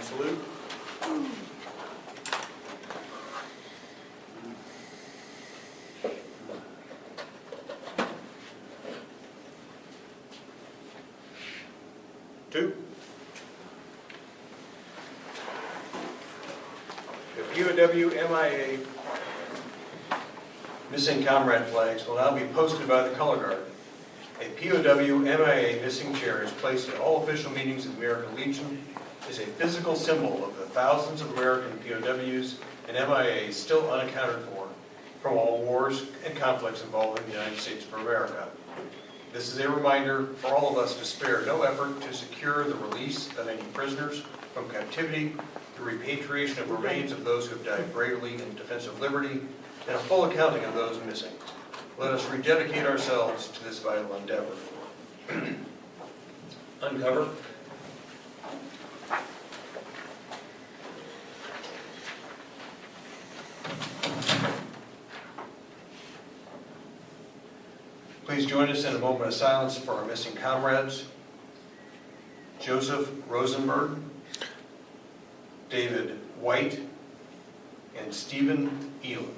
salute. Two. The POW MIA missing comrade flags will now be posted by the color guard. A POW MIA missing chair is placed at all official meetings of the American Legion, is a physical symbol of the thousands of American POWs and MIAs still unaccounted for from all wars and conflicts involving the United States of America. This is a reminder for all of us to spare no effort to secure the release of any prisoners from captivity, the repatriation of remains of those who have died bravely in defense of liberty, and a full accounting of those missing. Let us rededicate ourselves to this vital endeavor. Uncover. Please join us in a moment of silence for our missing comrades. Joseph Rosenberg, David White, and Stephen Elam.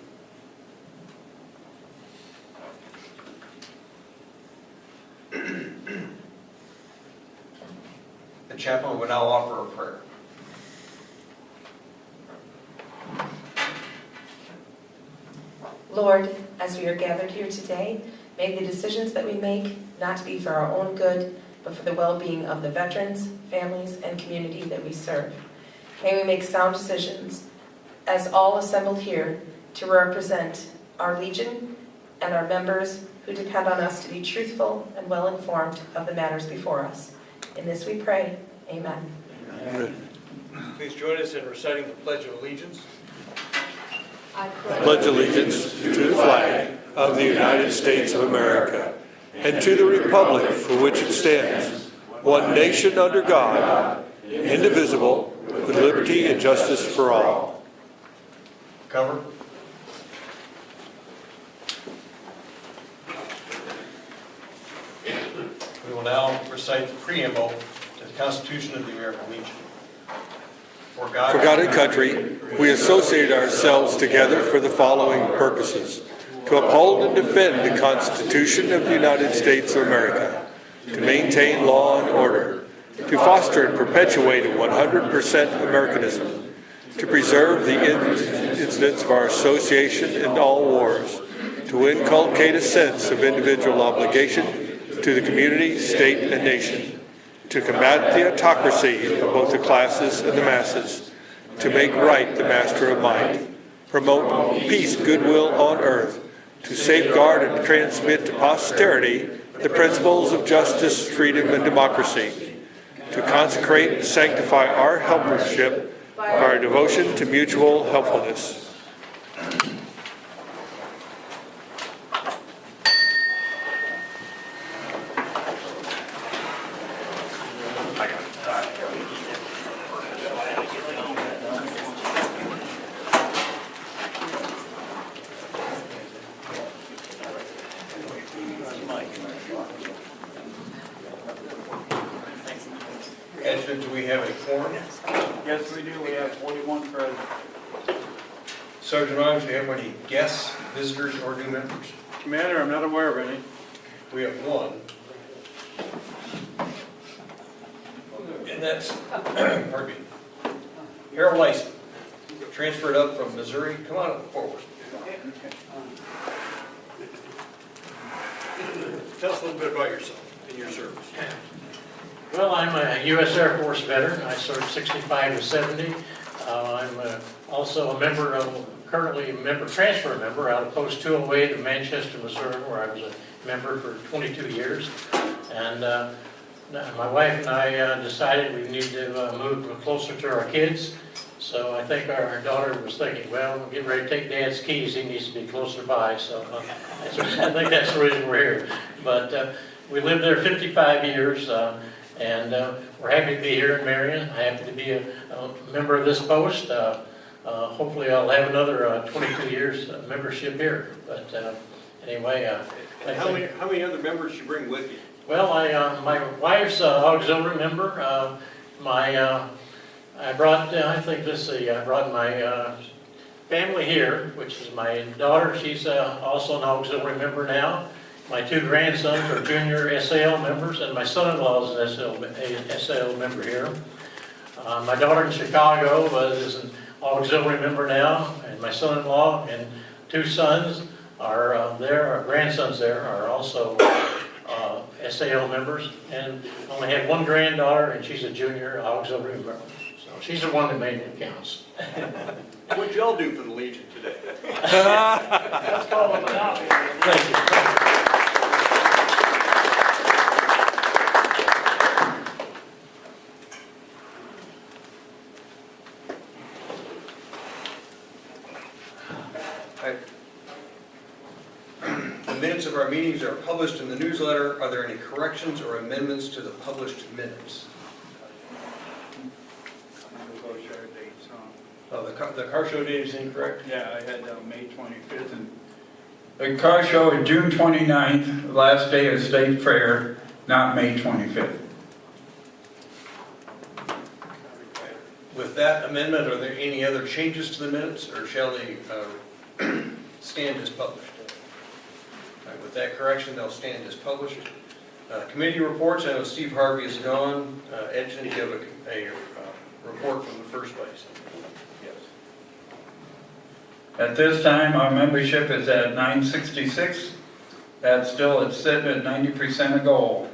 The chaplain will now offer a prayer. Lord, as we are gathered here today, may the decisions that we make not be for our own good, but for the well-being of the veterans, families, and community that we serve. May we make sound decisions as all assembled here to represent our Legion and our members who depend on us to be truthful and well-informed of the matters before us. In this we pray. Amen. Amen. Please join us in reciting the Pledge of Allegiance. I pledge allegiance to the flag of the United States of America and to the republic for which it stands, one nation under God, indivisible, with liberty and justice for all. Cover. We will now recite the preamble to the Constitution of the American Legion. For God and country, we associate ourselves together for the following purposes: to uphold and defend the Constitution of the United States of America, to maintain law and order, to foster and perpetuate 100% Americanism, to preserve the incidents of our association in all wars, to inculcate a sense of individual obligation to the community, state, and nation, to combat the autocracy of both the classes and the masses, to make right the master of might, promote peace, goodwill on earth, to safeguard and transmit to posterity the principles of justice, freedom, and democracy, to consecrate and sanctify our helpership by our devotion to mutual helpfulness. Adjutant, do we have a quorum? Yes, we do. We have 41 present. Sergeant Arms, do we have any guests, visitors, or new members? Commander, I'm not aware of any. We have one. And that's, pardon me, Harold Lyson, transferred up from Missouri. Come on up forward. Tell us a little bit about yourself and your service. Well, I'm a U.S. Air Force veteran. I served 65 to 70. I'm also a member of, currently a member, transfer member out of Post 208 in Manchester, Missouri, where I was a member for 22 years. And my wife and I decided we need to move closer to our kids. So I think our daughter was thinking, well, we'll get ready to take Dad's keys. He needs to be closer by. So I think that's the reason we're here. But we lived there 55 years. And we're happy to be here in Marion. I'm happy to be a member of this post. Hopefully I'll have another 22 years membership here. But anyway, And how many other members you bring with you? well, my wife's auxiliary member. I brought, I think this, I brought my family here, which is my daughter, she's also an auxiliary member now. My 2 grandsons are junior SAL members, and my son-in-law is an SAL member here. My daughter in Chicago is an auxiliary member now, and my son-in-law and 2 sons are there, our grandsons there are also SAL members, and I only have 1 granddaughter, and she's a junior auxiliary member. So she's the one that made it counts. What'd y'all do for the Legion today? That's called a monopoly. Thank you. The minutes of our meetings are published in the newsletter. Are there any corrections or amendments to the published minutes? Oh, the car show date is incorrect? Yeah, I had May 25th, and the car show is June 29th, last day of state fair, not May 25th. With that amendment, are there any other changes to the minutes, or shall they stand as published? All right, with that correction, they'll stand as published. Committee reports, I know Steve Harvey is gone. Edson, do you have a report from the first place? Yes. At this time, our membership is at 966. That's still, it's sitting at 90% of goal.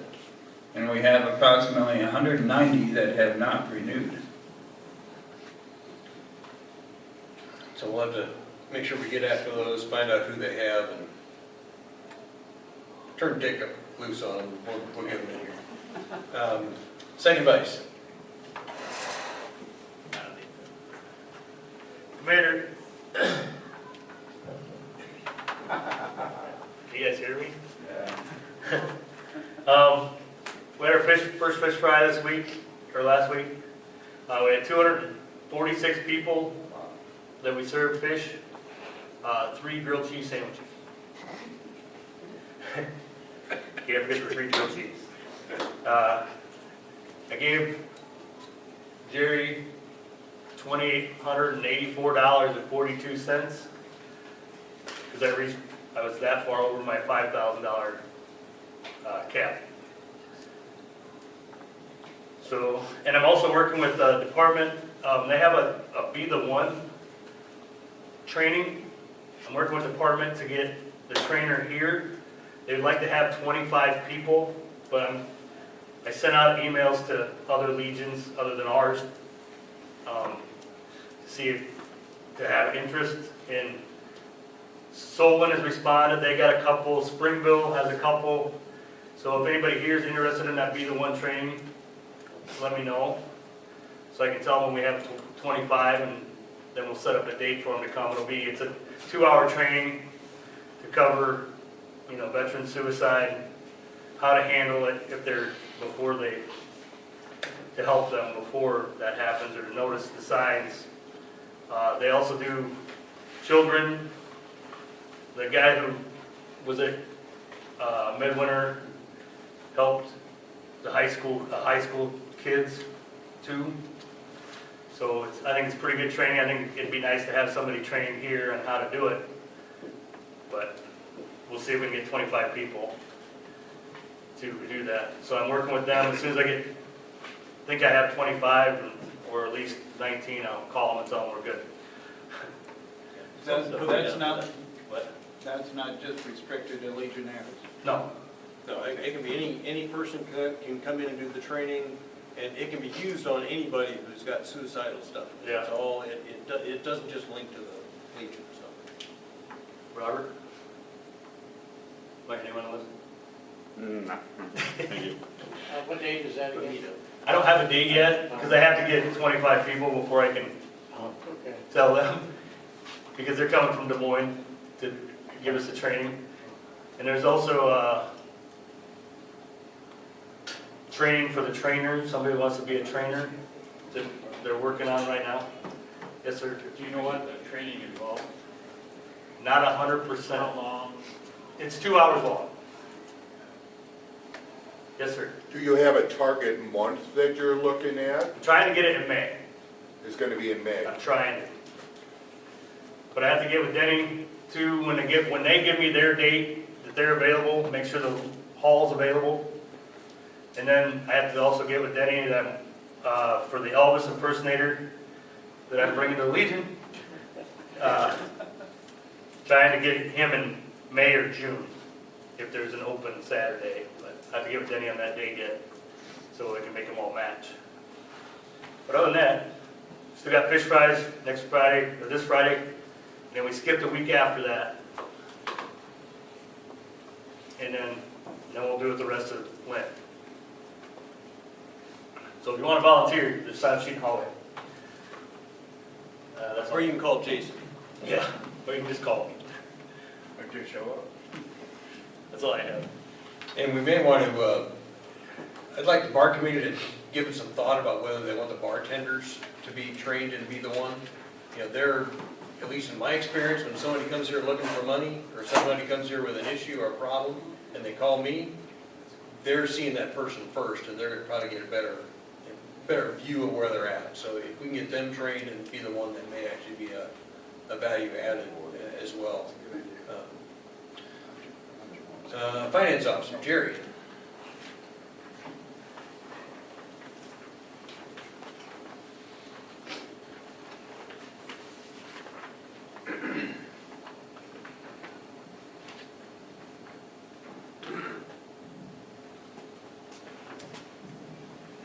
And we have approximately 190 that have not renewed. So we'll have to make sure we get after those, find out who they have, and turn Dick loose on them. We'll get them in here. Second vice. Commander. You guys hear me? Yeah. We had our first fish fry this week, or last week. We had 246 people that we served fish, 3 grilled cheese sandwiches. Can't forget the 3 grilled cheese. I gave Jerry $2,884.42 because I was that far over my $5,000 cap. So, and I'm also working with the department. They have a Be the One training. I'm working with the department to get the trainer here. They'd like to have 25 people, but I sent out emails to other legions other than ours to see if to have interest in. Solon has responded. They got a couple. Springville has a couple. So if anybody here is interested in that Be the One training, let me know so I can tell them we have 25, and then we'll set up a date for them to come. It's a 2-hour training to cover, veteran suicide, how to handle it if they're to help them before that happens, or to notice the signs. They also do children. The guy who was at Midwinter helped the high school kids too. So I think it's pretty good training. I think it'd be nice to have somebody trained here on how to do it. But we'll see if we can get 25 people to do that. So I'm working with them. As soon as I think I have 25 or at least 19, I'll call them and tell them we're good. That's not just restricted to Legionnaires. No, it can be any person can come in and do the training, and it can be used on anybody who's got suicidal stuff. Yeah. It's all, it doesn't just link to the Legion or something. Robert? Mike, anyone listen? No. Thank you. What date is that again? I don't have a date yet, because I have to get 25 people before I can Oh, okay. tell them, because they're coming from Des Moines to give us the training. And there's also training for the trainer. Somebody wants to be a trainer that they're working on right now. Yes, sir. Do you know what the training involves? Not 100%. How long? It's 2 hours long. Yes, sir. Do you have a target month that you're looking at? I'm trying to get it in May. is going to be in May. I'm trying to. But I have to get with Denny too, when they give me their date that they're available, make sure the hall's available. And then I have to also get with Denny that, for the Elvis impersonator that I'm bringing to the Legion. Trying to get him in May or June, if there's an open Saturday. But I have to get with Denny on that date yet, so I can make them all match. But other than that, still got fish fries next Friday, or this Friday, and then we skipped a week after that. And then we'll do it the rest of Lent. So if you want to volunteer, just sign a sheet and hallway. That's all. Or you can call Jason. Yeah, or you can just call me. Or just show up. That's all I have. And we may want to, I'd like the bar committee to give it some thought about whether they want the bartenders to be trained and be the one. You know, they're, at least in my experience, when somebody comes here looking for money, or somebody comes here with an issue or a problem, and they call me, they're seeing that person first, and they're going to probably get a better view of where they're at. So if we can get them trained and be the one, that may actually be a value added as well. Finance officer, Jerry.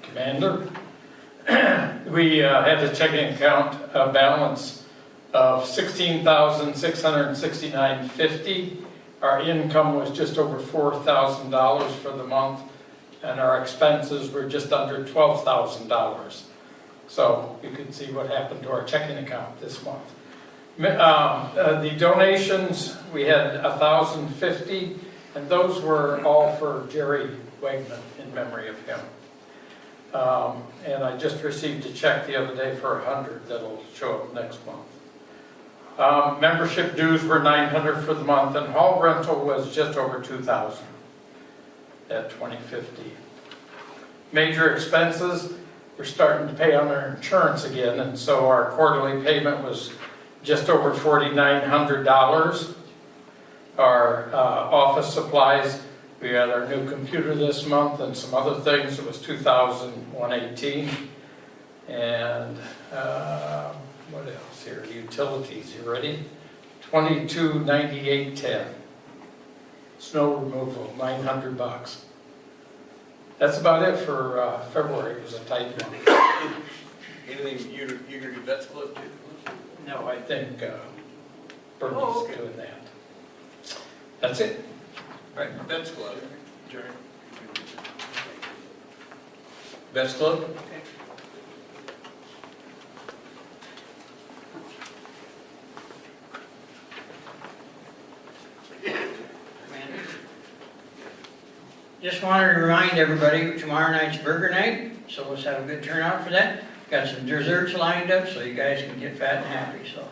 Commander, we had a checking account balance of $16,669.50. Our income was just over $4,000 for the month, and our expenses were just under $12,000. So you can see what happened to our checking account this month. The donations, we had $1,050, and those were all for Jerry Wegman in memory of him. And I just received a check the other day for $100 that'll show up next month. Membership dues were $900 for the month, and hall rental was just over $2,000 at $20.50. Major expenses, we're starting to pay on our insurance again, and so our quarterly payment was just over $4,900. Our office supplies, we had our new computer this month and some other things. It was $2,118. And what else here? Utilities, you ready? $2298.10. Snow removal, $900. That's about it for February. It was a tight month. Anything you're going to do Vets Club too? No, I think Bernie's doing that. That's it. All right, Vets Club. Jerry. Vets Club? Just wanted to remind everybody, tomorrow night's burger night, so let's have a good turnout for that. Got some desserts lined up so you guys can get fat and happy. So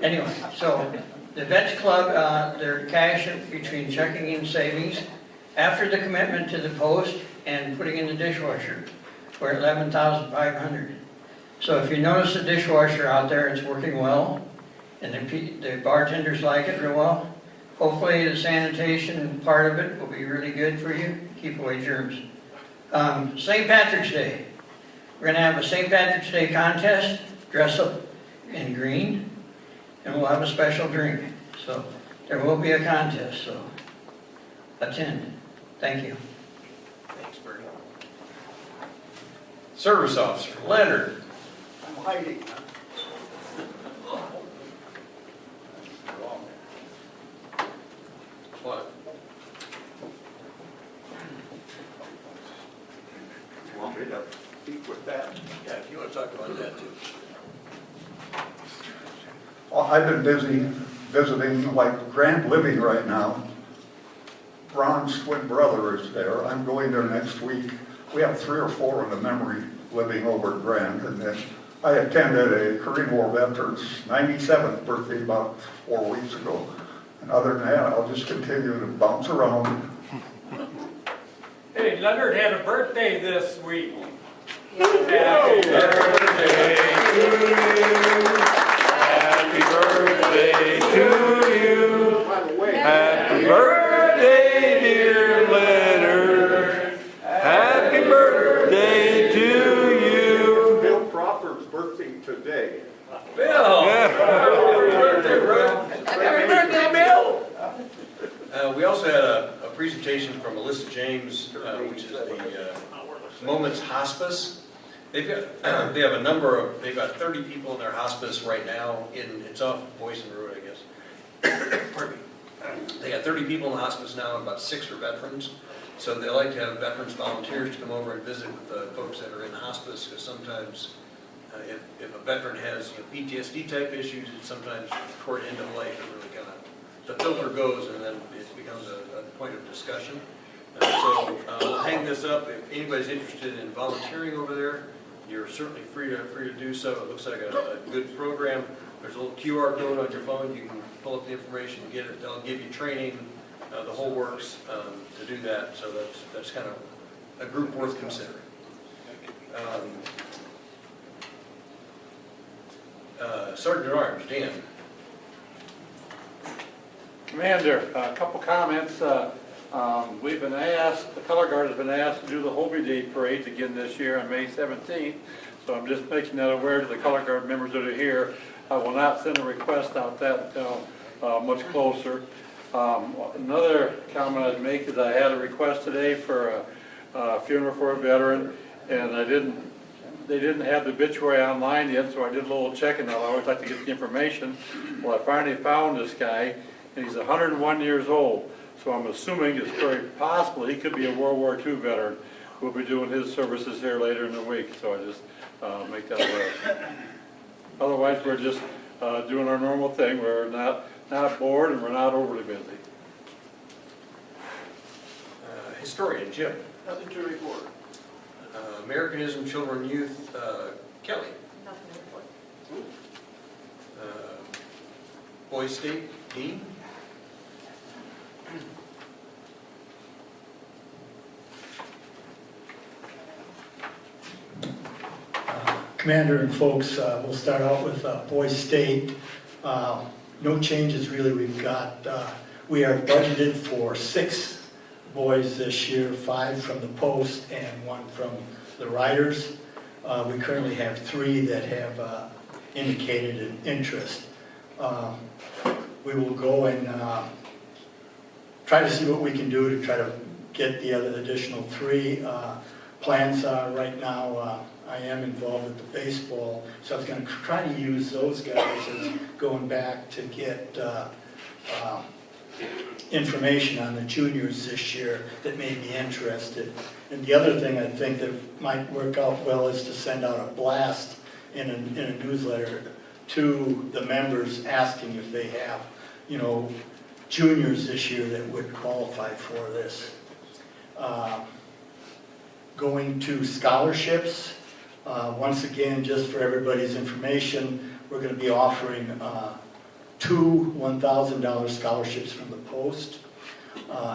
anyway, so the Vets Club, their cash between checking and savings, after the commitment to the post and putting in the dishwasher, we're at $11,500. So if you notice the dishwasher out there, it's working well, and the bartenders like it real well. Hopefully the sanitation part of it will be really good for you, keep away germs. St. Patrick's Day. We're going to have a St. Patrick's Day contest, dress up in green, and we'll have a special drink. So there will be a contest, so attend. Thank you. Thanks, Bernie. Service officer, Leonard. I'm hiding. What? You want me to speak with that? Yeah, if you want to talk about that too. Well, I've been busy visiting like Grand Living right now. Ron's twin brother is there. I'm going there next week. We have 3 or 4 in the memory living over at Grand. And then I attended a Korean War veteran's 97th birthday about 4 weeks ago. And other than that, I'll just continue to bounce around. Hey, Leonard had a birthday this week. Happy birthday to you. Happy birthday to you. By the way, Happy birthday, dear Leonard. Happy birthday to you. Bill Crawford's birthday today. We also had a presentation from Melissa James, which is the Moments Hospice. They've got 30 people in their hospice right now it's off Boyson Road, I guess. Pardon me. They got 30 people in the hospice now, and about 6 are veterans. So they like to have veterans volunteers to come over and visit with the folks that are in the hospice, because sometimes if a veteran has PTSD type issues, it's sometimes toward the end of life, it really kind of, the filter goes and then it becomes a point of discussion. So we'll hang this up. If anybody's interested in volunteering over there, you're certainly free to do so. It looks like a good program. There's a little QR code on your phone. You can pull up the information, get it. They'll give you training, the whole works to do that. So that's kind of a group worth considering. Sergeant at Arms, Dan. Commander, a couple comments. We've been asked, the Color Guard has been asked to do the Holy Day Parade again this year on May 17th. So I'm just making that aware to the Color Guard members that are here. I will not send a request out that until much closer. Another comment I'd make is I had a request today for a funeral for a veteran, and they didn't have the obituary online yet, so I did a little checking. I always like to get the information. Well, I finally found this guy, and he's 101 years old. So I'm assuming it's very possible he could be a World War II veteran. We'll be doing his services here later in the week, so I just make that aware. Otherwise, we're just doing our normal thing. We're not bored and we're not overly busy. Historian, Jim. nothing to report. Americanism, Children, Youth, Kelly. Nothing to report. Boys State, Dean. Commander and folks, we'll start out with Boys State. No changes really. We are budgeted for 6 boys this year, 5 from the post and 1 from the riders. We currently have 3 that have indicated an interest. We will go and try to see what we can do to try to get the other additional 3. Plans are right now, I am involved with the baseball, so I was going to try to use those guys as going back to get information on the juniors this year that may be interested. And the other thing I think that might work out well is to send out a blast in a newsletter to the members asking if they have, juniors this year that would qualify for this. Going to scholarships. Once again, just for everybody's information, we're going to be offering 2 $1,000 scholarships from the Post,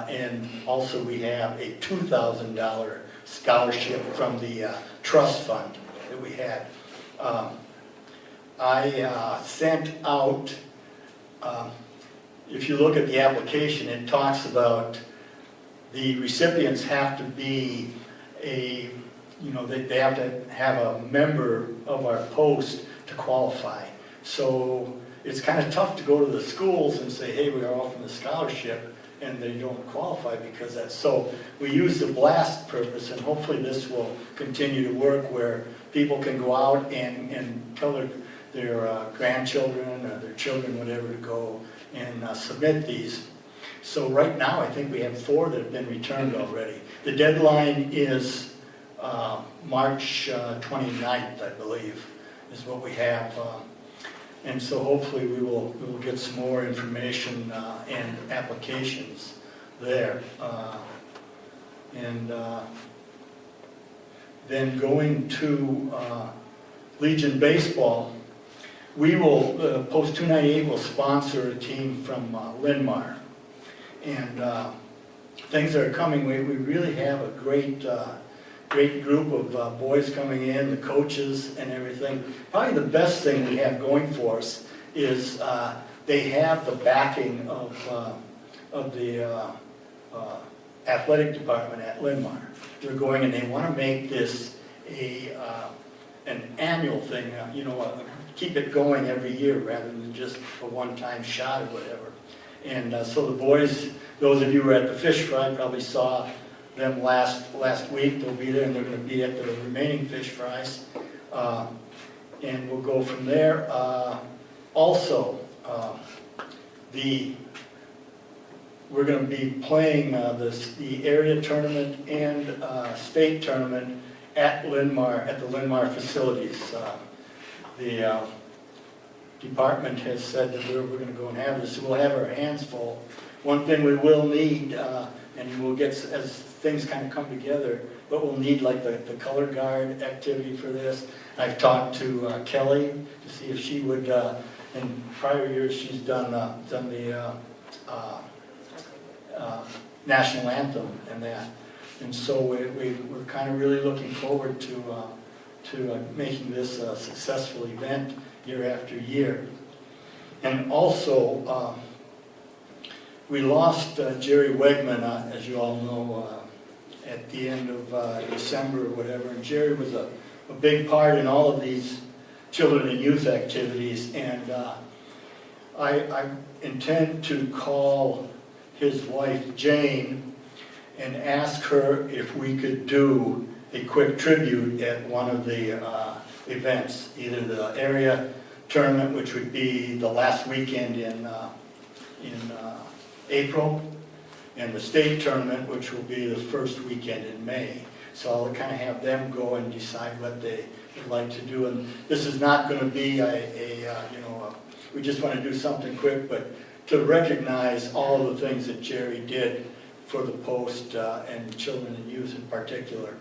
and also we have a $2,000 scholarship from the trust fund that we had. I sent out, if you look at the application, it talks about the recipients have to be they have to have a member of our post to qualify. So it's kind of tough to go to the schools and say, hey, we are offering the scholarship, and they don't qualify because that's so. We use the blast purpose, and hopefully this will continue to work where people can go out and tell their grandchildren or their children, whatever, to go and submit these. So right now, I think we have 4 that have been returned already. The deadline is March 29th, I believe, is what we have. And so hopefully we will get some more information and applications there. Then going to Legion Baseball, we will, Post 298 will sponsor a team from Linmar. And things are coming. We really have a great great group of boys coming in, the coaches and everything. Probably the best thing we have going for us is they have the backing of the athletic department at Linmar. They're going and they want to make this an annual thing, keep it going every year rather than just a one-time shot or whatever. And so the boys, those of you who were at the fish fry probably saw them last week. They'll be there and they're going to be at the remaining fish fries. And we'll go from there. Also, we're going to be playing the area tournament and state tournament at Linmar, at the Linmar facilities. The department has said that we're going to go and have this, so we'll have our hands full. One thing we will need, and we'll get as things kind of come together, but we'll need like the color guard activity for this. I've talked to Kelly to see if she would, in prior years she's done the national anthem and that. And so we're kind of really looking forward to making this a successful event year after year. And also, we lost Jerry Wegman, as you all know, at the end of December or whatever. And Jerry was a big part in all of these children and youth activities. And I intend to call his wife, Jane, and ask her if we could do a quick tribute at one of the events, either the area tournament, which would be the last weekend in April, and the state tournament, which will be the first weekend in May. So I'll kind of have them go and decide what they would like to do. And this is not going to be we just want to do something quick, but to recognize all of the things that Jerry did for the post and children and youth in particular.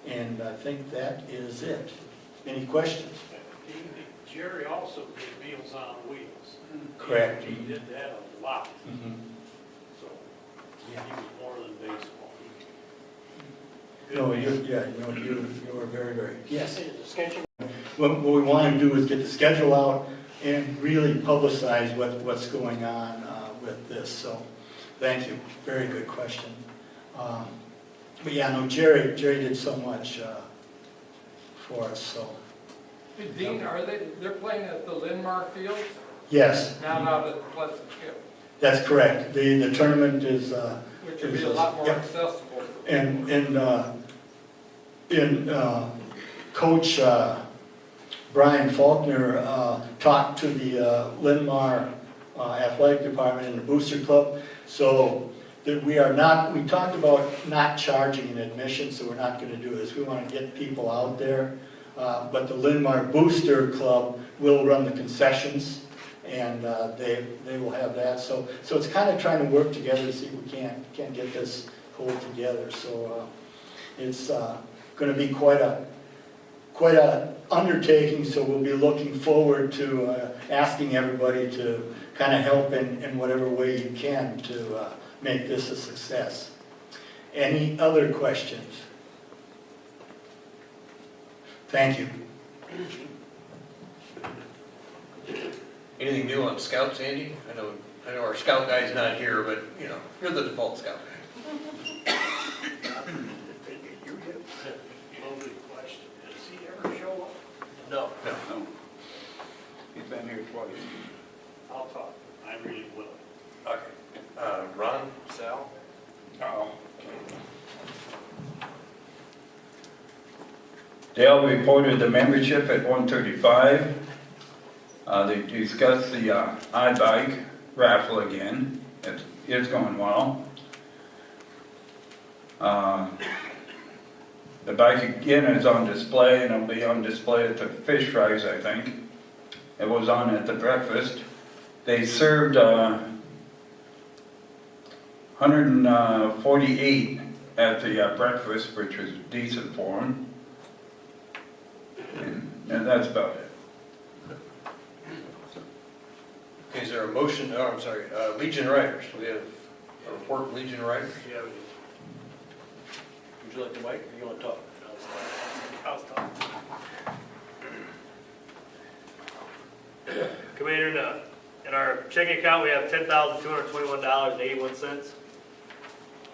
And I think that is it. Any questions? Jerry also did Meals on Wheels. Correct. He did that a lot. Mm-hmm. So he was more than baseball. No, you were very, very, yes. Schedule. What we want to do is get the schedule out and really publicize what's going on with this. So, thank you. Very good question. But yeah, no, Jerry did so much for us. So. Hey, Dean, they're playing at the Linmar Field? Yes. Not out at Pleasant Hill? That's correct. The tournament is. Which would be a lot more accessible. And Coach Brian Faulkner talked to the Linmar athletic department and the booster club, so that we talked about not charging an admission, so we're not going to do this. We want to get people out there, but the Linmar booster club will run the concessions, and they will have that. So it's kind of trying to work together to see if we can't get this pulled together. So it's going to be quite a undertaking, so we'll be looking forward to asking everybody to kind of help in whatever way you can to make this a success. Any other questions? Thank you. Anything new on scouts, Andy? I know our scout guy's not here, but you're the default scout guy. Loaded question. Does he ever show up? No. No. He's been here twice. I'll talk. I really will. Okay. Ron? Sal? Oh. Dale reported the membership at 135. They discussed the iBike raffle again. It is going well. The bike again is on display, and it'll be on display at the fish fries, I think. It was on at the breakfast. They served 148 at the breakfast, which was decent for them. And that's about it. Okay, is there a motion? Oh, I'm sorry. Legion Riders. Do we have a report from Legion Riders? Yeah. Would you like the mic, or you want to talk? I'll stop. Commander, in our checking account, we have $10,221.81.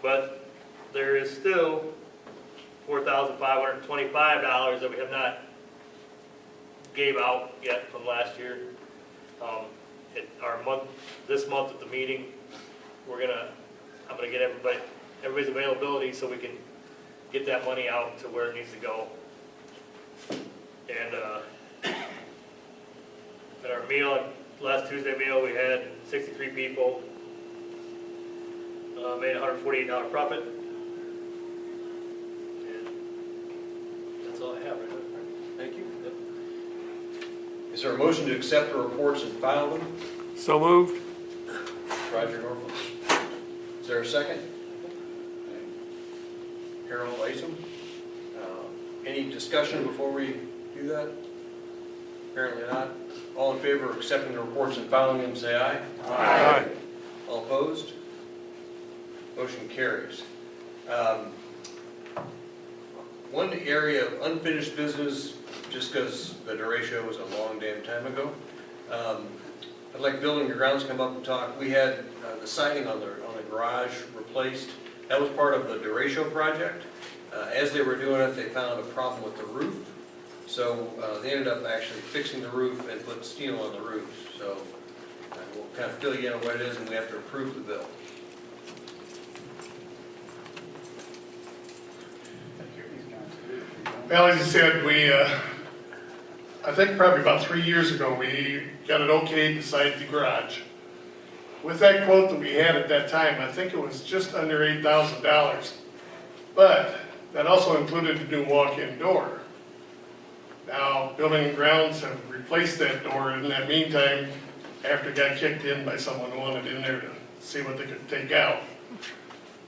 But there is still $4,525 that we have not gave out yet from last year. This month at the meeting, I'm gonna get everybody's availability so we can get that money out to where it needs to go. And at our meal, last Tuesday meal, we had 63 people, made $148 profit. And that's all I have right now. Thank you. Yep. Is there a motion to accept the reports and file them? So moved. Roger Norfolk. Is there a second? Harold Latham. Any discussion before we do that? Apparently not. All in favor of accepting the reports and filing them, say aye. Aye. All opposed? Motion carries. One area of unfinished business, just because the derecho was a long damn time ago, I'd like Building and Grounds to come up and talk. We had the siding on the garage replaced. That was part of the derecho project. As they were doing it, they found a problem with the roof. So they ended up actually fixing the roof and put steel on the roof. So we'll kind of fill you in on what it is, and we have to approve the bill. Well, as you said, I think probably about 3 years ago, we got it okay beside the garage. With that quote that we had at that time, I think it was just under $8,000. But that also included a new walk-in door. Now, Building and Grounds have replaced that door in that meantime, after it got kicked in by someone who wanted in there to see what they could take out.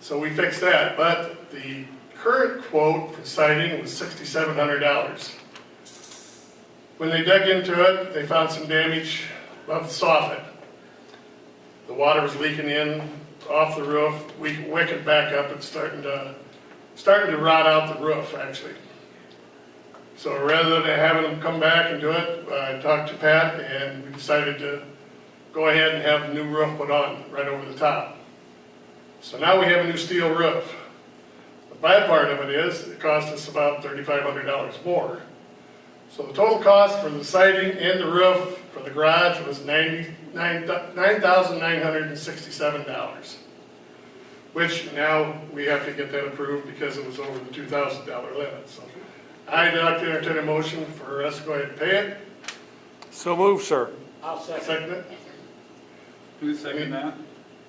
So we fixed that, but the current quote for siding was $6,700. When they dug into it, they found some damage above the soffit. The water was leaking in off the roof. We wick it back up. It's starting to rot out the roof, actually. So rather than having them come back and do it, I talked to Pat, and we decided to go ahead and have a new roof put on right over the top. So now we have a new steel roof. The bad part of it is it cost us about $3,500 more. So the total cost for the siding and the roof for the garage was $9,967, which now we have to get that approved because it was over the $2,000 limit. So I'd like to entertain a motion for us to go ahead and pay it. So moved, sir. I'll Second it. Who's second that?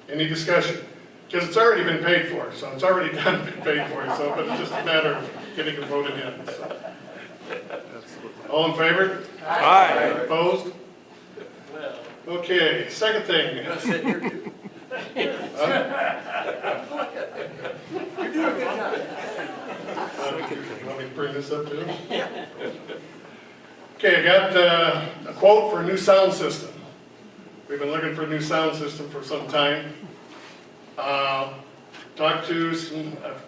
Any discussion? Because it's already been paid for, so it's already done, been paid for, so, but it's just a matter of getting it voted in. So. All in favor? Aye. Opposed? Well, Okay, second thing. you're gonna sit here too. Want me to bring this up too? Okay, I got a quote for a new sound system. We've been looking for a new sound system for some time. Talked to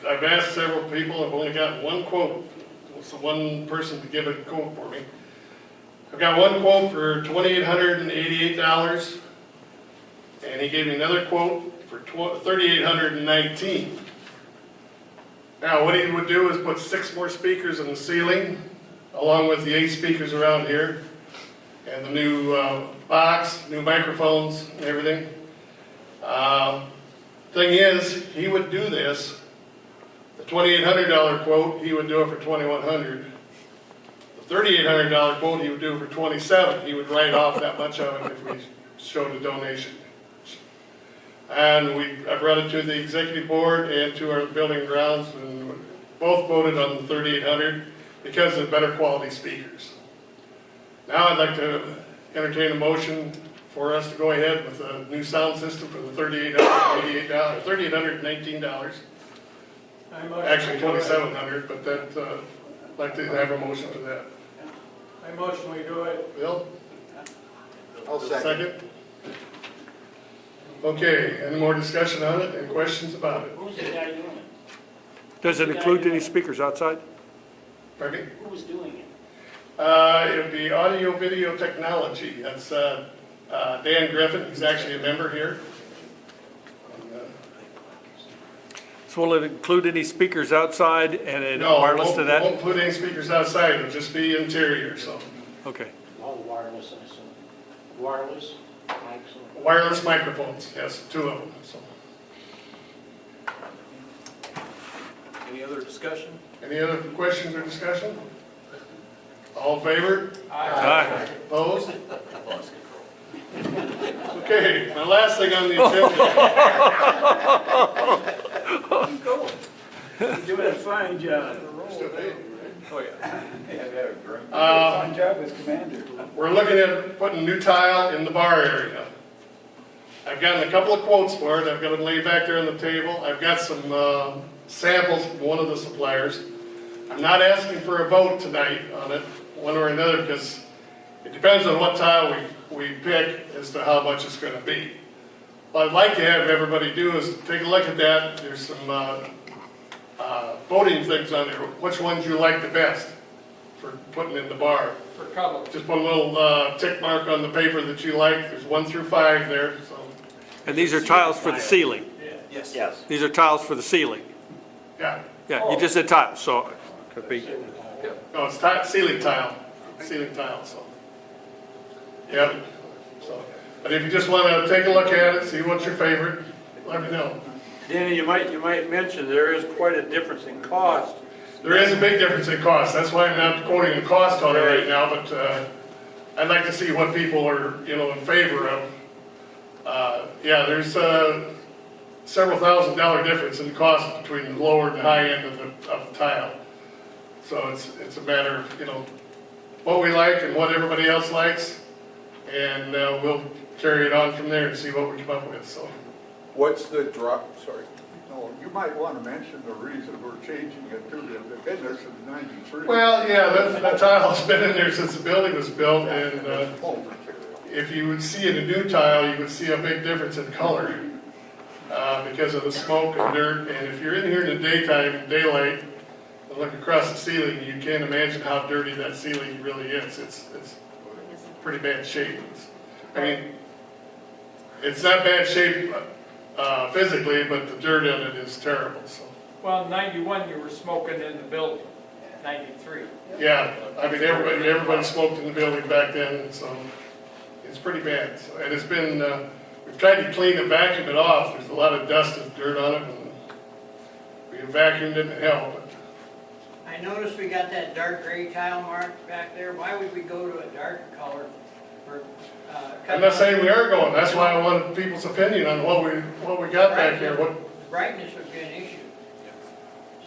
I've asked several people, I've only got one quote. So one person to give a quote for me. I've got one quote for $2,888, and he gave me another quote for $3,819. Now, what he would do is put 6 more speakers in the ceiling, along with the 8 speakers around here, and the new box, new microphones, and everything. Thing is, he would do this. The $2,800 quote, he would do it for $2,100. The $3,800 quote, he would do it for $2,700. He would write off that much of it if we showed a donation. And I brought it to the executive board and to our building grounds, and both voted on the $3,800 because of better quality speakers. Now I'd like to entertain a motion for us to go ahead with a new sound system for the $3,819. Actually $2,700, but that, I'd like to have a motion for that. I motion we do it. Bill? I'll second. Okay, any more discussion on it? Any questions about it? Who's the guy doing it? Does it include any speakers outside? Pardon me? Who was doing it? It would be audio video technology. That's Dan Griffin, he's actually a member here. So will it include any speakers outside and any No, wireless to it that? won't include any speakers outside, it'll just be interior, so. Okay. All wireless, I assume. Wireless, mics. Wireless microphones, yes, 2 of them, so. Any other discussion? Any other questions or discussion? All in favor? Aye. Opposed? Okay, the last thing on the agenda. You're doing a fine job. Oh, yeah. Fine job as commander. We're looking at putting new tile in the bar area. I've gotten a couple of quotes for it. I've got them laid back there on the table. I've got some samples from one of the suppliers. I'm not asking for a vote tonight on it, one or another, because it depends on what tile we pick as to how much it's going to be. What I'd like to have everybody do is take a look at that. There's some voting things on there. Which ones you like the best for putting in the bar? For color. Just put a little tick mark on the paper that you like. There's 1 through 5 there. So And these are tiles for the ceiling? Yes. Yes. These are tiles for the ceiling? yeah, Yeah, you just said tiles, so it could be. no, it's ceiling tile, So yeah. So, but if you just want to take a look at it, see what's your favorite, let me know. Danny, you might mention there is quite a difference in cost. There is a big difference in cost. That's why I'm not quoting a cost on it right now, but I'd like to see what people are, in favor of. Yeah, there's several $1,000s difference in cost between the lower and the high end of the tile. So it's a matter of, what we like and what everybody else likes, and we'll carry it on from there and see what we come up with, so. What's the drop, sorry? No, you might want to mention the reason we're changing it too. They've been there since '93. Well, yeah, that tile's been in there since the building was built, and if you would see in a new tile, you would see a big difference in color because of the smoke and dirt. And if you're in here in the daytime, daylight, and look across the ceiling, you can't imagine how dirty that ceiling really is. It's pretty bad shape. It's not bad shape physically, but the dirt in it is terrible. So. Well, 91 you were smoking in the building, 93. Yeah, everybody smoked in the building back then, and so it's pretty bad. So, and it's been, we've tried to clean and vacuum it off. There's a lot of dust and dirt on it, and we vacuumed it and hell. But I noticed we got that dark gray tile mark back there. Why would we go to a dark color for? I'm not saying we are going. That's why I wanted people's opinion on what we got back here. Brightness would be an issue,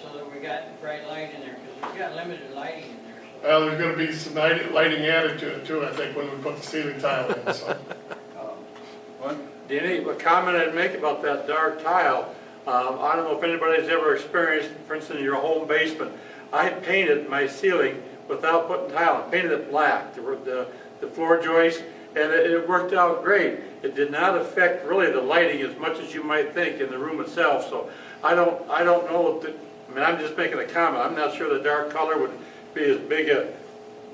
so that we got bright light in there, because we've got limited lighting in there. So. Well, there's going to be some lighting added to it too, I think, when we put the ceiling tile in. So. Danny, a comment I'd make about that dark tile, I don't know if anybody's ever experienced, for instance, in your home basement, I painted my ceiling without putting tile. I painted it black, the floor joist, and it worked out great. It did not affect really the lighting as much as you might think in the room itself. So I don't know if I'm just making a comment. I'm not sure the dark color would be as big a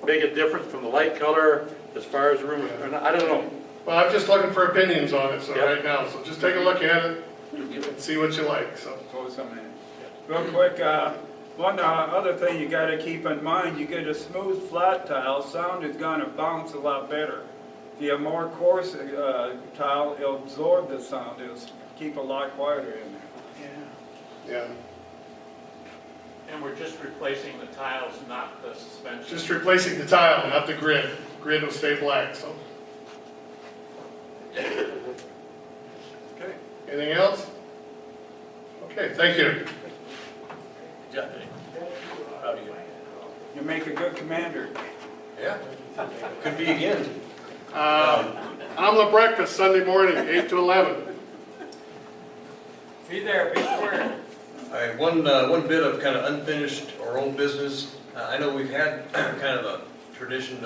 difference from the light color as far as the room. I don't know. Well, I'm just looking for opinions on it. So right now, so just take a look at it and see what you like. So. Real quick, one other thing you got to keep in mind, you get a smooth flat tile, sound is going to bounce a lot better. If you have more coarse tile, it'll absorb the sound, it'll keep a lot quieter in there. Yeah. And we're just replacing the tiles, not the suspension. Just replacing the tile, not the grid. Grid will stay black. So. Okay. Anything else? Okay. Thank you. You make a good commander. Yeah. Could be again. Omelet breakfast Sunday morning, 8 to 11. Be there, be square. All right, one bit of kind of unfinished or old business. I know we've had kind of a tradition. You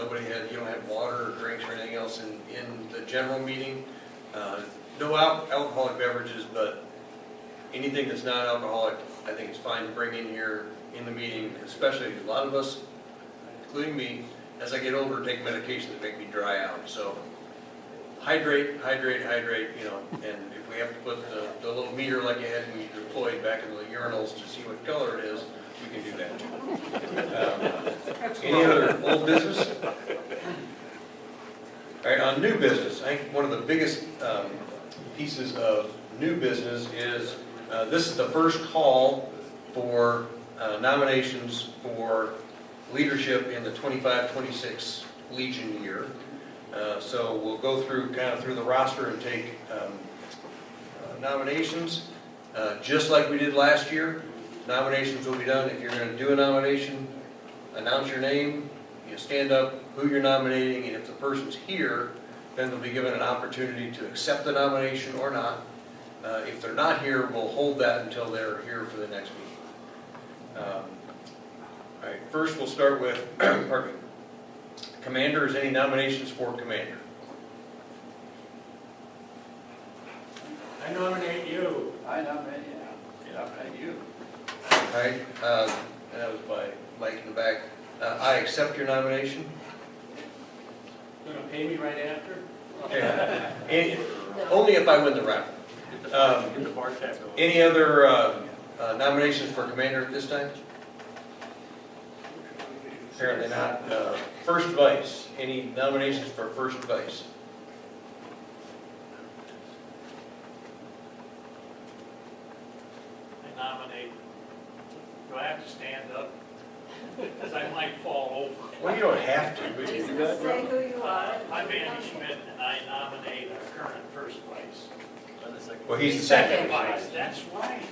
don't have water or drinks or anything else in the general meeting. No alcoholic beverages, but anything that's non-alcoholic I think it's fine to bring in here in the meeting, especially a lot of us, including me, as I get older, take medications that make me dry out. So hydrate, hydrate, hydrate, you know, and if we have to put the little meter like you had when you deployed back in the urinals to see what color it is, we can do that too. Any other old business? All right, on new business, I think one of the biggest pieces of new business is this is the first call for nominations for leadership in the 25-26 Legion year. So we'll go through the roster and take nominations, just like we did last year. Nominations will be done. If you're going to do a nomination, announce your name, you stand up, who you're nominating, and if the person's here, then they'll be given an opportunity to accept the nomination or not. If they're not here, we'll hold that until they're here for the next meeting. All right, first we'll start with pardon me. Commander. Is any nominations for commander? I nominate you. I nominate you. Yeah, I you. All right, that was by Mike in the back. I accept your nomination. Gonna pay me right after? Yeah. Only if I win the raffle. Get the bar tab going. Any other nominations for commander at this time? Apparently not. First vice. Any nominations for first vice? I nominate, do I have to stand up? Because I might fall over. Well, you don't have to. But you Say who you are. I'm Andy Schmidt, and I nominate our current first vice. Well, he's the second. Vice, that's right.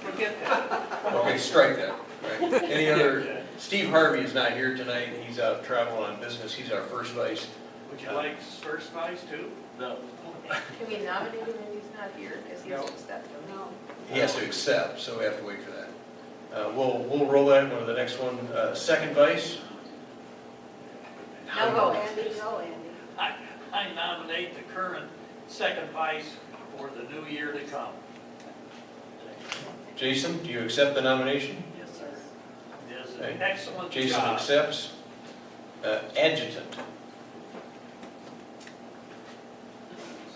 Forget that. Okay, strike that. Right. Any other? Steve Harvey is not here tonight. He's out traveling on business. He's our first vice. Would you like first vice too? No. Can we nominate him when he's not here, because he has to accept them? No. He has to accept, so we have to wait for that. We'll roll that one to the next one. Second vice. No, go Andy, go Andy. I nominate the current second vice for the new year to come. Jason, do you accept the nomination? Yes, sir. It is an excellent Jason job. accepts. Adjutant.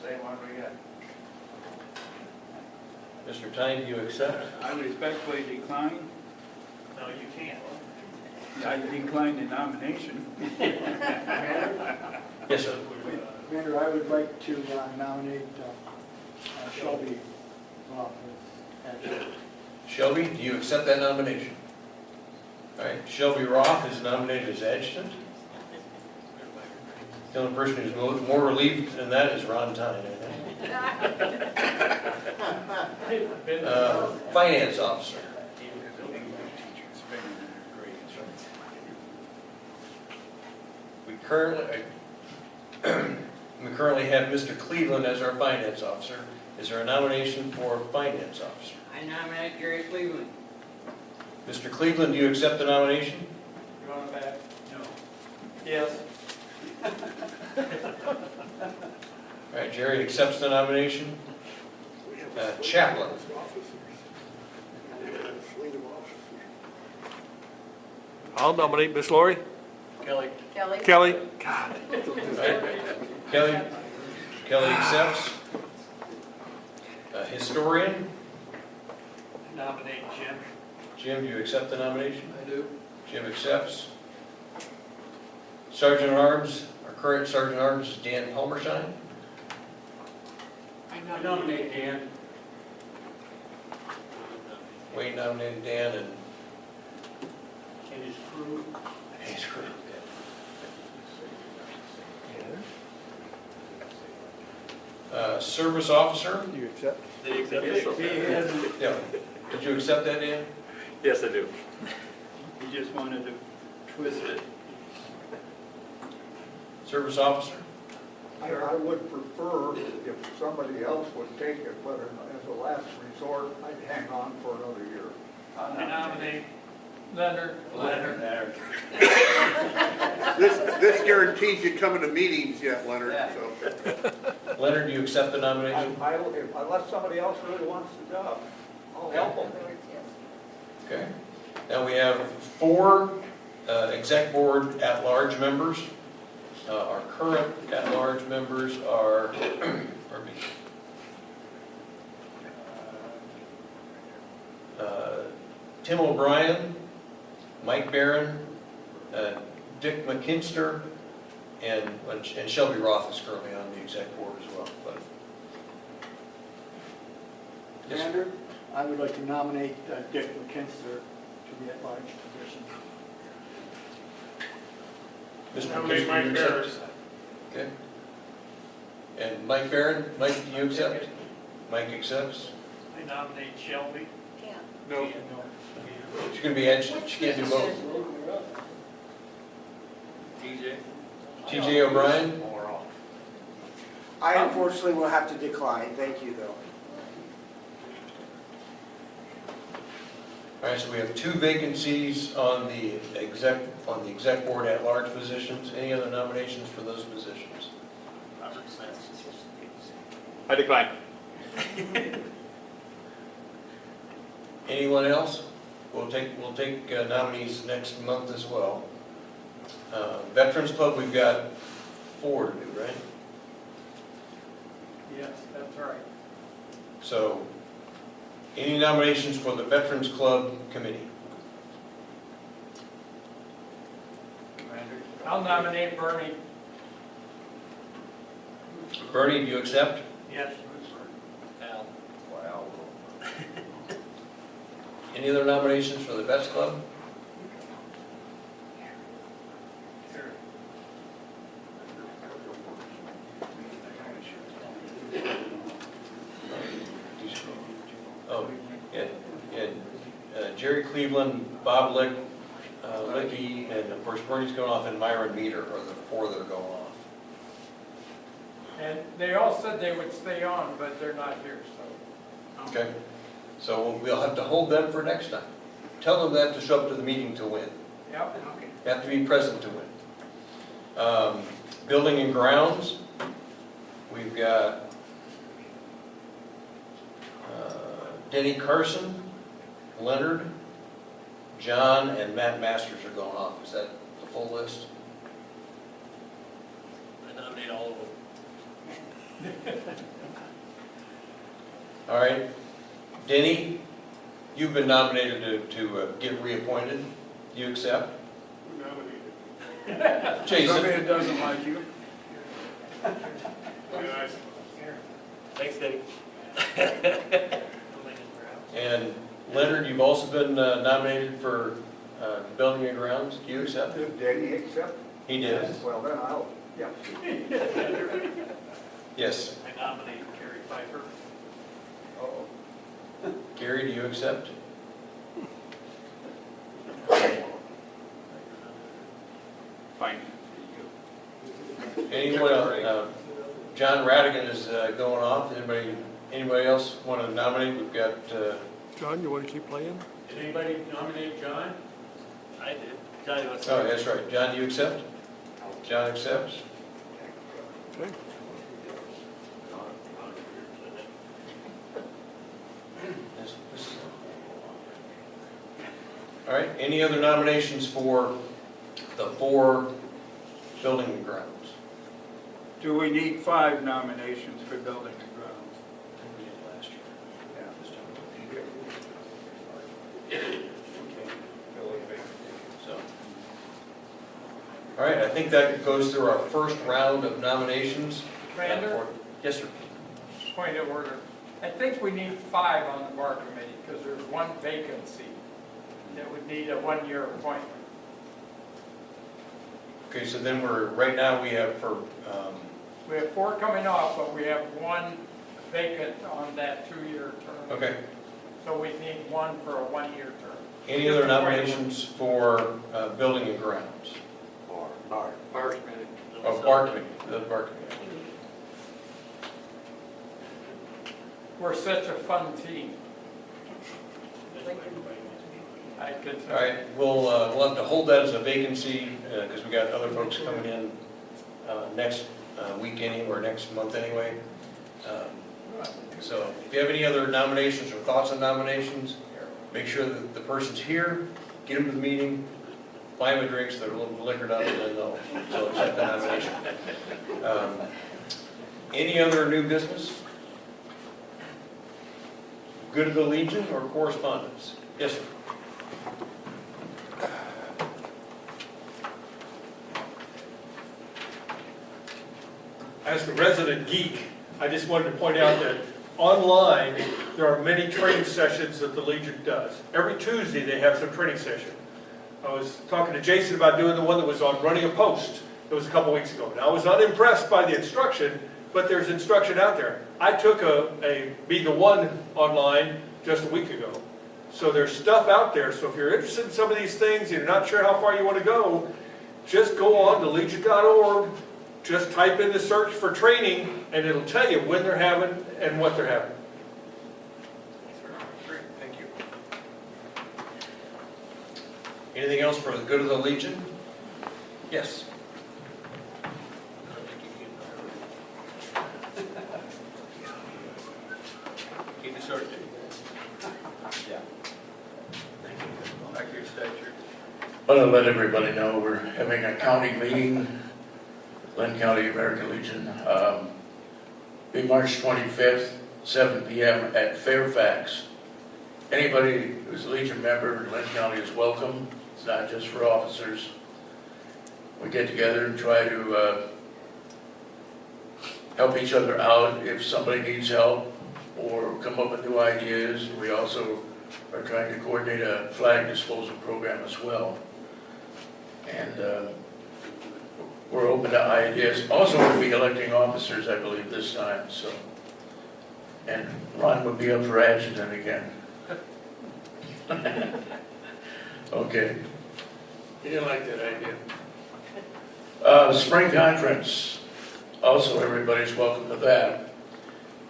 Same one we got. Mr. Tyne, do you accept? I respectfully decline. No, you can't. I decline the nomination. Yes, sir. Commander, I would like to nominate Shelby Roth as adjutant. Shelby, do you accept that nomination? All right, Shelby Roth is nominated as adjutant. The only person who's more relieved than that is Ron Tyne, I think. Finance officer. We currently have Mr. Cleveland as our finance officer. Is there a nomination for finance officer? I nominate Gary Cleveland. Mr. Cleveland, do you accept the nomination? You want it back? No. Yes. All right, Jerry accepts the nomination. Chaplain. I'll nominate Miss Lori. Kelly. Kelly? Kelly. Right. Kelly accepts. Historian. Nominate Jim. Jim, do you accept the nomination? I do. Jim accepts. Sergeant at Arms, our current Sergeant at Arms is Dan Palmersheim. I nominate Dan. Wayne nominated Dan and And his crew. his crew. Service officer. You accept? They accept it? Yeah. Did you accept that, Dan? Yes, I do. He just wanted to twist it. Service officer. I would prefer if somebody else would take it, but as a last resort, I'd hang on for another year. I nominate Leonard. Leonard. This guarantees you coming to meetings yet, Leonard, so. Leonard, do you accept the nomination? Unless somebody else really wants the job, I'll help them. Okay. Now we have 4 exec board at-large members. Our current at-large members are, pardon me, Tim O'Brien, Mike Barron, Dick McKinster, and Shelby Roth is currently on the exec board as well. But yes, sir. Commander, I would like to nominate Dick McKinster to the at-large position. Mr. Nominate McKinster, Mike you Barron. accept? Okay. And Mike Barron, Mike, do you accept? Mike accepts. I nominate Shelby. No. She's going to be edged. She can't do both. TJ O'Brien? I unfortunately will have to decline. Thank you, though. All right, so we have 2 vacancies on the exec board at large positions. Any other nominations for those positions? I decline. Anyone else? We'll take nominees next month as well. Veterans Club, we've got 4 to do, right? Yes, that's right. So, any nominations for the Veterans Club committee? I'll nominate Bernie. Bernie, do you accept? Yes. Wow. Any other nominations for the Vets Club? Oh, and Jerry Cleveland, Bob Licky, and of course Bernie's going off, and Myron Meter are the 4 that are going off. And they all said they would stay on, but they're not here, so. Okay, so we'll have to hold them for next time. Tell them they have to show up to the meeting to win. Yep. They have to be present to win. Building and grounds, we've got Denny Carson, Leonard, John, and Matt Masters are going off. Is that the full list? I nominate all of them. All right. Denny, you've been nominated to get reappointed. Do you accept? Jason? Somebody that doesn't like you. Thanks, Dave. And Leonard, you've also been nominated for building and grounds. Do you accept? Did Danny accept? He did. Well, then I'll, yeah. Yes. I nominate Kerry Pfeiffer. Gary, do you accept? Fine. Anyone else? John Radigan is going off. Anybody else want to nominate? We've got. John, you want to keep playing? Did anybody nominate John? I did. Johnny, what's Oh, that's right. John, do you accept? John accepts. Okay. All right. Any other nominations for the 4 building and grounds? Do we need 5 nominations for building and grounds? We did last year. So, all right. I think that goes through our first round of nominations. Commander? Yes, sir. Point of order. I think we need 5 on the bar committee because there's 1 vacancy that would need a 1-year appointment. Okay, so then right now we have for, We have 4 coming off, but we have 1 vacant on that 2-year term. okay. So we need 1 for a 1-year term. Any other nominations for building and grounds? Bar committee. Oh, bar committee, the bar committee. We're such a fun team. I could. All right, we'll have to hold that as a vacancy because we got other folks coming in next week or next month anyway. So if you have any other nominations or thoughts on nominations, make sure that the person's here, get them to the meeting, buy them a drink so they're a little liquored up, and then they'll accept the nomination. Any other new business? Good of the Legion or correspondence? Yes, sir. As the resident geek, I just wanted to point out that online, there are many training sessions that the Legion does. Every Tuesday, they have some training session. I was talking to Jason about doing the one that was on running a post. It was a couple weeks ago. Now, I was unimpressed by the instruction, but there's instruction out there. I took a Be the One online just a week ago. So there's stuff out there. So if you're interested in some of these things and you're not sure how far you want to go, just go on to legion.org. Just type in the search for training, and it'll tell you when they're having and what they're having. Great, thank you. Anything else for the good of the Legion? Yes. Keep it short. Yeah. Thank you. Back to your stature. I want to let everybody know we're having a county meeting, Lynn County American Legion, be March 25th, 7 p.m. at Fairfax. Anybody who's a Legion member in Lynn County is welcome. It's not just for officers. We get together and try to help each other out if somebody needs help or come up with new ideas. We also are trying to coordinate a flag disposal program as well. And we're open to ideas. Also, we'll be electing officers, I believe, this time. So, and Ron would be up for adjutant again. Okay. You didn't like that idea? Spring conference. Also, everybody's welcome to that.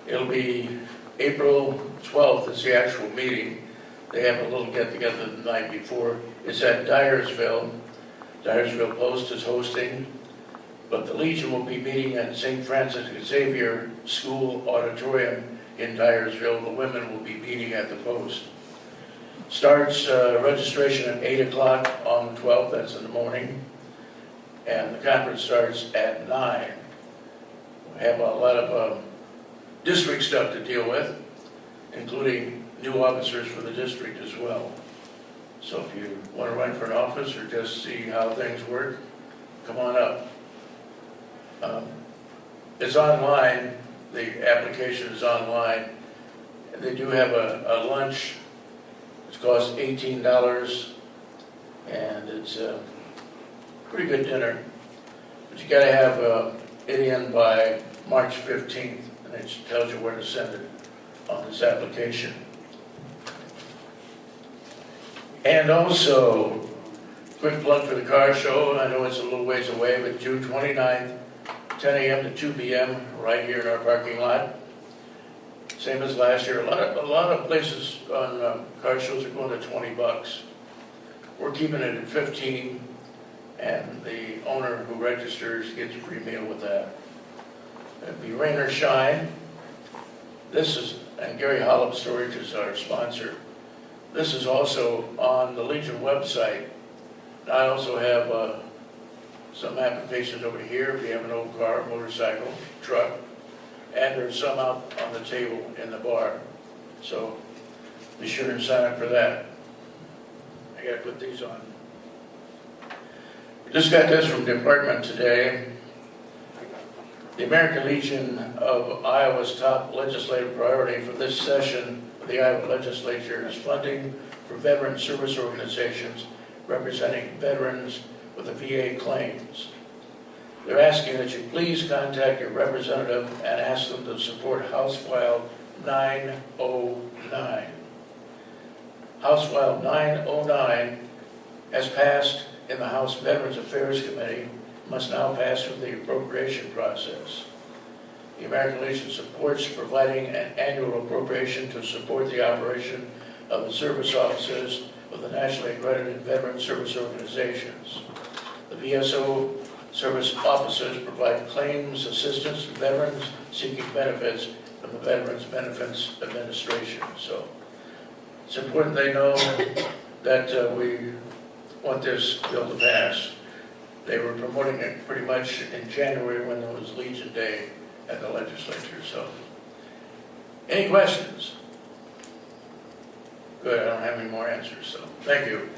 It'll be April 12th is the actual meeting. They have a little get-together the night before. It's at Dyersville. Dyersville Post is hosting. But the Legion will be meeting at St. Francis Xavier School Auditorium in Dyersville. The women will be meeting at the Post. Starts registration at 8 o'clock on the 12th, that's in the morning. And the conference starts at 9. We have a lot of district stuff to deal with, including new officers for the district as well. So if you want to run for an office or just see how things work, come on up. It's online, the application is online. They do have a lunch. It costs $18, and it's a pretty good dinner. But you gotta have it in by March 15th, and it tells you where to send it on this application. And also, quick plug for the car show. I know it's a little ways away, but June 29th, 10 a.m. to 2 p.m. right here in our parking lot. Same as last year. A lot of places on car shows are going to $20. We're keeping it at 15, and the owner who registers gets a free meal with that. It'd be rain or shine. This is, and Gary Hollop Storage is our sponsor. This is also on the Legion website. I also have some applications over here if you have an old car, motorcycle, truck, and there's some out on the table in the bar. So be sure and sign up for that. I gotta put these on. Just got this from the department today. The American Legion of Iowa's top legislative priority for this session of the Iowa legislature is funding for veteran service organizations representing veterans with the VA claims. They're asking that you please contact your representative and ask them to support House File 909. House File 909 has passed in the House Veterans Affairs Committee, must now pass through the appropriation process. The American Legion supports providing an annual appropriation to support the operation of the service offices of the nationally accredited veteran service organizations. The VSO service officers provide claims assistance to veterans seeking benefits from the Veterans Benefits Administration. So it's important they know that we want this bill to pass. They were promoting it pretty much in January when there was Legion Day at the legislature, so. Any questions? Good, I don't have any more answers, so thank you.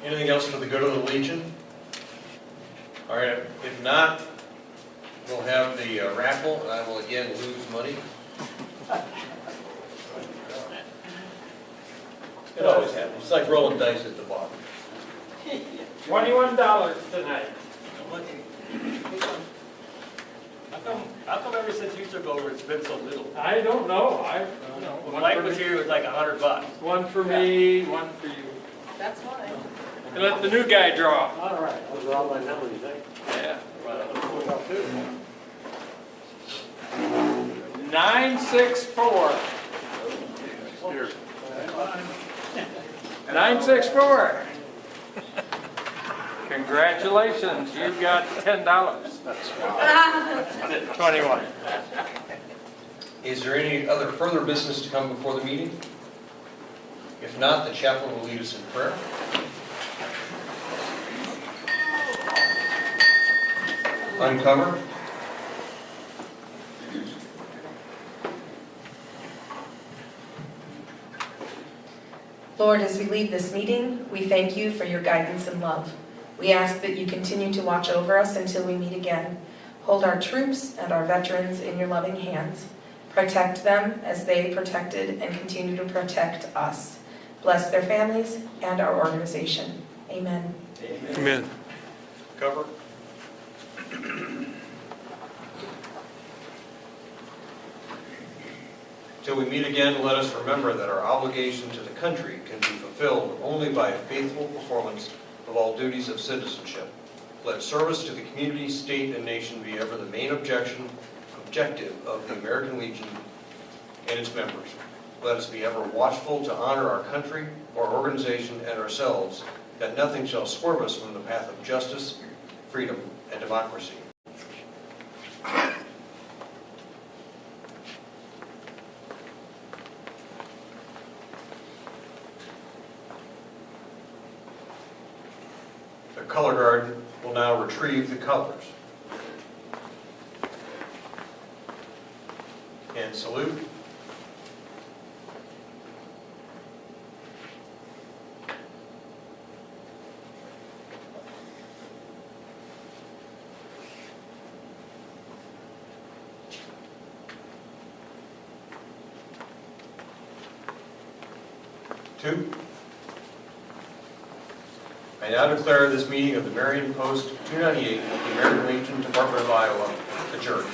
Anything else for the good of the Legion? All right, if not, we'll have the raffle, and I will again lose money. It always happens. It's like rolling dice at the bottom. $21 tonight. How come ever since you took over, it's been so little? I don't know. When Mike was here, it was like $100. One for me, one for you. That's fine. And let the new guy draw. All right, those are all my numbers, eh? Yeah. 964. 964. Congratulations, you got $10. 21. Is there any other further business to come before the meeting? If not, the chaplain will lead us in prayer. Uncover. Lord, as we leave this meeting, we thank you for your guidance and love. We ask that you continue to watch over us until we meet again. Hold our troops and our veterans in your loving hands. Protect them as they protected and continue to protect us. Bless their families and our organization. Amen. Amen. Cover. Till we meet again, let us remember that our obligation to the country can be fulfilled only by a faithful performance of all duties of citizenship. Let service to the community, state, and nation be ever the main objective of the American Legion and its members. Let us be ever watchful to honor our country, our organization, and ourselves, that nothing shall swerve us from the path of justice, freedom, and democracy. The color guard will now retrieve the colors. And salute. Two. I now declare this meeting of the Marion Post 298 of the American Legion Department of Iowa adjourned.